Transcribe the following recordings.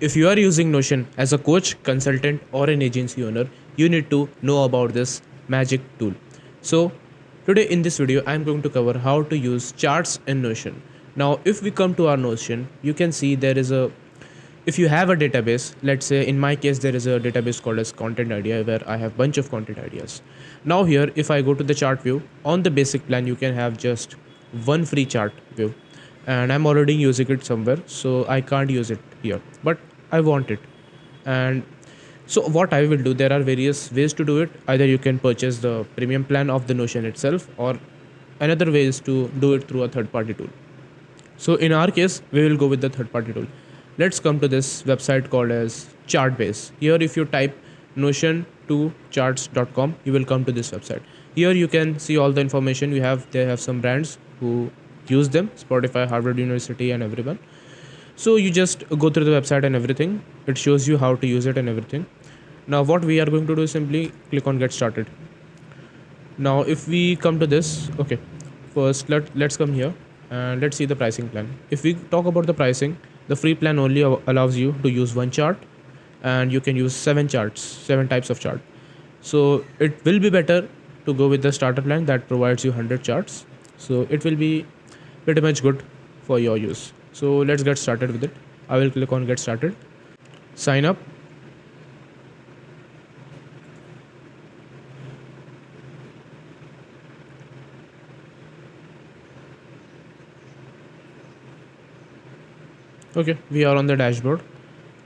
If you are using Notion as a coach, consultant, or an agency owner, you need to know about this magic tool. So, today in this video, I am going to cover how to use charts in Notion. Now, if we come to our Notion, you can see there is a if you have a database, let's say in my case there is a database called as content idea where I have bunch of content ideas. Now here if I go to the chart view, on the basic plan you can have just one free chart view, and I'm already using it somewhere, so I can't use it here, but I want it. And so what I will do, there are various ways to do it. Either you can purchase the premium plan of the Notion itself, or another way is to do it through a third party tool. So in our case, we will go with the third party tool. Let's come to this website called as Chartbase. Here if you type notion2charts.com, you will come to this website. Here you can see all the information you have. They have some brands who use them, Spotify, Harvard University, and everyone. So you just go through the website and everything. It shows you how to use it and everything. Now what we are going to do is simply click on get started. Now if we come to this, okay, first let's come here and let's see the pricing plan. If we talk about the pricing, the free plan only allows you to use one chart, and you can use 7 types of chart. So it will be better to go with the starter plan that provides you 100 charts. So it will be pretty much good for your use. So let's get started with it. I will click on get started, sign up. Okay, we are on the dashboard.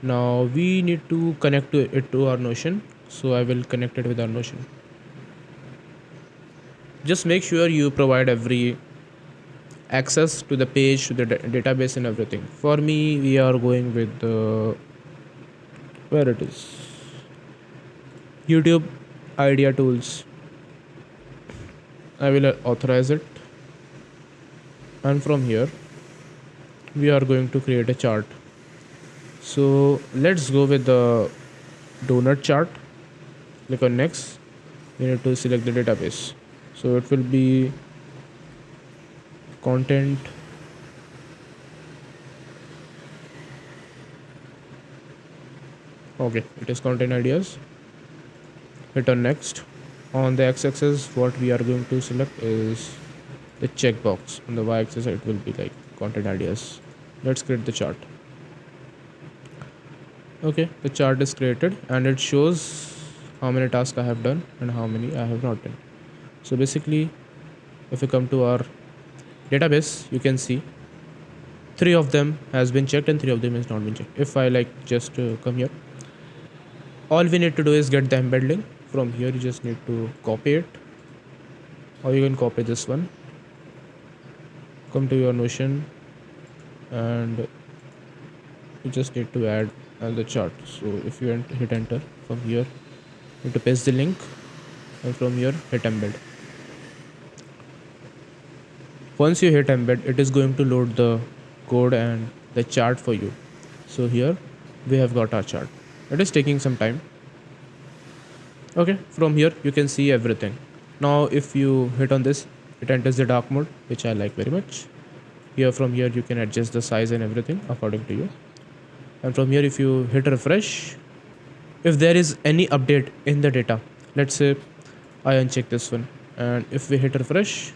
Now we need to connect it to our Notion. So I will connect it with our Notion. Just make sure you provide every access to the page, to the database and everything. For me, we are going with the, where it is, YouTube idea tools. I will authorize it, and from here we are going to create a chart. So let's go with the donut chart. Click on next. We need to select the database. So it will be content okay, it is content ideas. Hit on next. On the x-axis, what we are going to select is the checkbox. On the y-axis, it will be like content ideas. Let's create the chart. Okay, the chart is created and it shows how many tasks I have done and how many I have not done. So basically, if we come to our database, you can see 3 of them has been checked and 3 of them has not been checked. If I just come here, all we need to do is get the embed link. From here you just need to copy it, or you can copy this one, come to your Notion, and you just need to add the chart. So if you hit enter, from here you need to paste the link, and from here hit embed. Once you hit embed, it is going to load the code and the chart for you. So here we have got our chart. It is taking some time. Okay, from here you can see everything. Now if you hit on this, it enters the dark mode, which I like very much. Here, from here you can adjust the size and everything according to you. And from here, if you hit refresh, if there is any update in the data, let's say I uncheck this one, and if we hit refresh,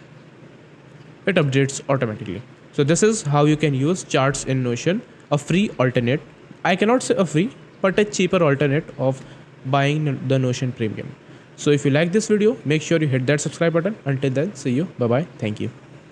it updates automatically. So this is how you can use charts in Notion, a free alternate. I cannot say a free, but a cheaper alternate of buying the Notion premium. So if you like this video, make sure you hit that subscribe button. Until then, see you. Bye bye. Thank you.